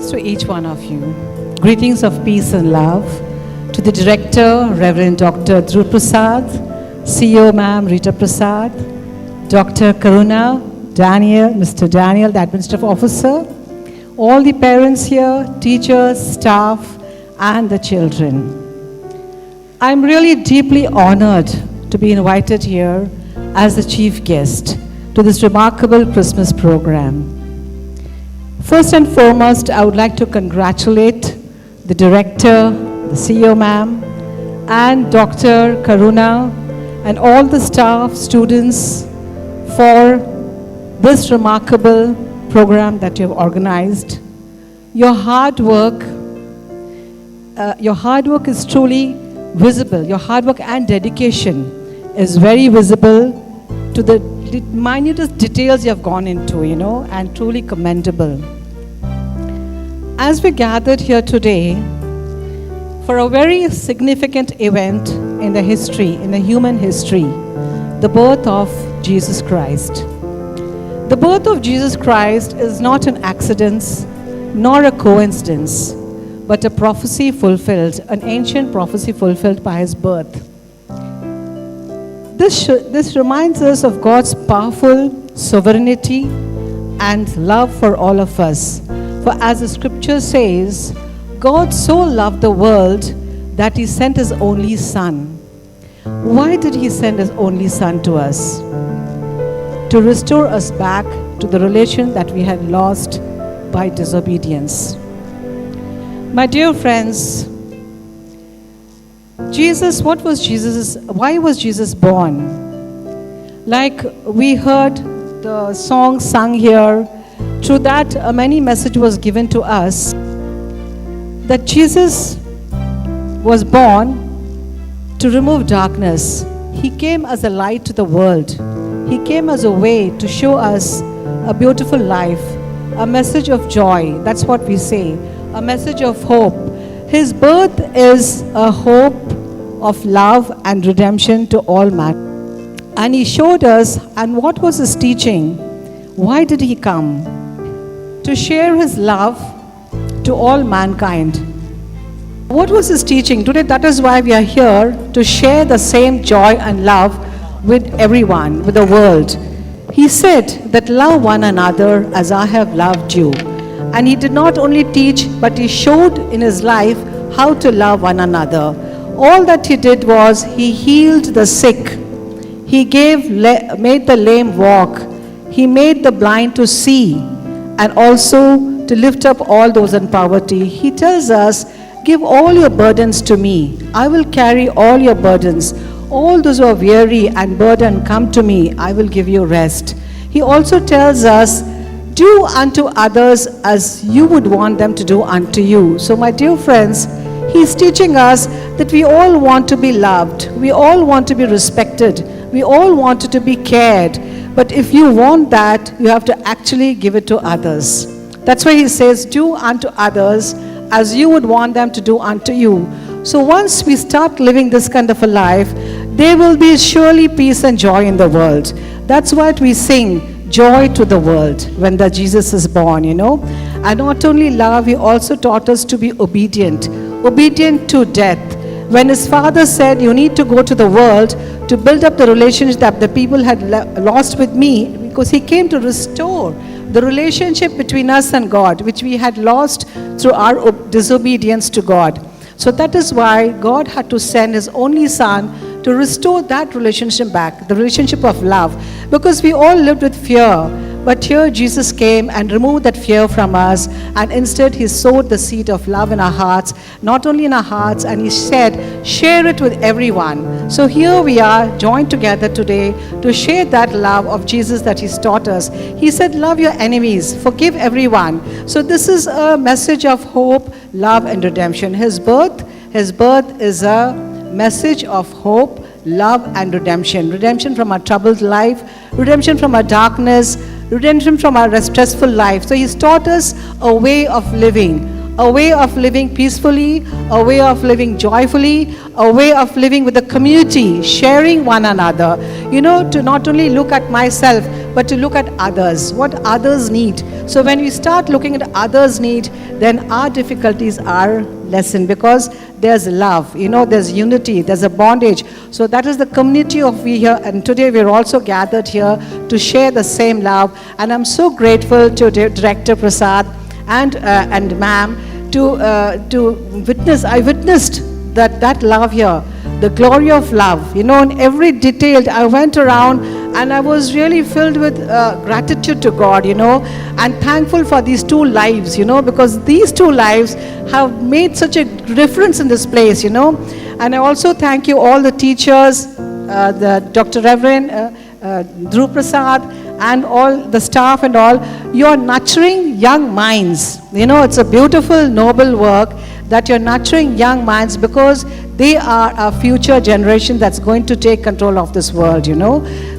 Greetings to each one of you. Greetings of peace and love to the director, Reverend Dr. Dhruv Prasad, CEO Ma'am Rita Prasad, Dr. Karuna, Daniel, Mr. Daniel, the administrative officer, all the parents here, teachers, staff, and the children. I'm really deeply honored to be invited here as the chief guest to this remarkable Christmas program. First and foremost, I would like to congratulate the director, the CEO ma'am, and Dr. Karuna, and all the staff, students for this remarkable program that you have organized. Your hard work is truly visible. Your hard work and dedication is very visible to the minutest details you have gone into, and truly commendable. As we gathered here today for a very significant event in the history, in the human history, the birth of Jesus Christ. The birth of Jesus Christ is not an accident nor a coincidence, but a prophecy fulfilled, an ancient prophecy fulfilled by his birth. This reminds us of God's powerful sovereignty and love for all of us. For as the scripture says, God so loved the world that he sent his only son. Why did he send his only son to us? To restore us back to the relation that we had lost by disobedience. My dear friends, why was Jesus born? Like we heard the song sung here, through that many message was given to us that Jesus was born to remove darkness. He came as a light to the world. He came as a way to show us a beautiful life, a message of joy. That's what we say, a message of hope. His birth is a hope of love and redemption to all man. And he showed us, and what was his teaching? Why did he come? To share his love to all mankind. What was his teaching? Today, that is why we are here, to share the same joy and love with everyone, with the world. He said that love one another as I have loved you. And he did not only teach, but he showed in his life how to love one another. All that he did was he healed the sick. He made the lame walk. He made the blind to see, and also to lift up all those in poverty. He tells us, give all your burdens to me. I will carry all your burdens. All those who are weary and burdened, come to me. I will give you rest. He also tells us, do unto others as you would want them to do unto you. So my dear friends, he's teaching us that we all want to be loved. We all want to be respected. We all want to be cared. But if you want that, you have to actually give it to others. That's why he says, do unto others as you would want them to do unto you. So once we start living this kind of a life, there will be surely peace and joy in the world. That's what we sing, joy to the world, when the Jesus is born, And not only love, he also taught us to be obedient to death. When his father said, you need to go to the world to build up the relationship that the people had lost with me, because he came to restore the relationship between us and God, which we had lost through our disobedience to God. So that is why God had to send his only son to restore that relationship back, the relationship of love, because we all lived with fear. But here Jesus came and removed that fear from us, and instead he sowed the seed of love in our hearts, not only in our hearts, and he said, share it with everyone. So here we are joined together today to share that love of Jesus that he's taught us. He said, love your enemies, forgive everyone. So this is a message of hope, love, and redemption. His birth is a message of hope, love, and redemption. Redemption from our troubled life, redemption from our darkness, redemption from our stressful life. So he's taught us a way of living peacefully, a way of living joyfully, a way of living with the community, sharing one another. To not only look at myself, but to look at others, what others need. So when we start looking at others' need, then our difficulties are lessened, because there's love, there's unity, there's a bondage. So that is the community of we here, and today we're also gathered here to share the same love. And I'm so grateful to Director Prasad and ma'am to witness. I witnessed that love here, the glory of love, in every detail. I went around and I was really filled with gratitude to God, and thankful for these two lives, because these two lives have made such a difference in this place, And I also thank you all the teachers, the Dr. Reverend Dhruv Prasad, and all the staff and all. You are nurturing young minds. It's a beautiful, noble work that you're nurturing young minds, because they are a future generation that's going to take control of this world,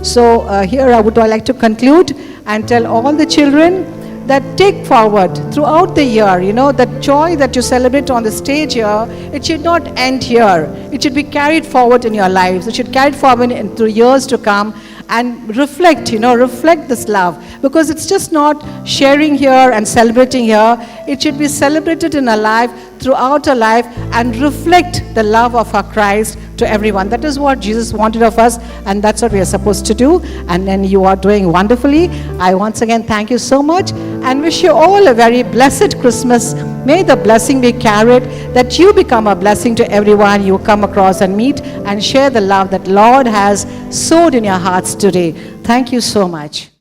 So here I would like to conclude and tell all the children that take forward throughout the year, that joy that you celebrate on the stage here, it should not end here. It should be carried forward in your lives. It should carry forward into years to come, and reflect this love, because it's just not sharing here and celebrating here. It should be celebrated in our life, throughout our life, and reflect the love of our Christ to everyone. That is what Jesus wanted of us, and that's what we are supposed to do. And then you are doing wonderfully. I once again thank you so much, and wish you all a very blessed Christmas. May the blessing be carried, that you become a blessing to everyone you come across and meet, and share the love that Lord has sowed in your hearts today. Thank you so much.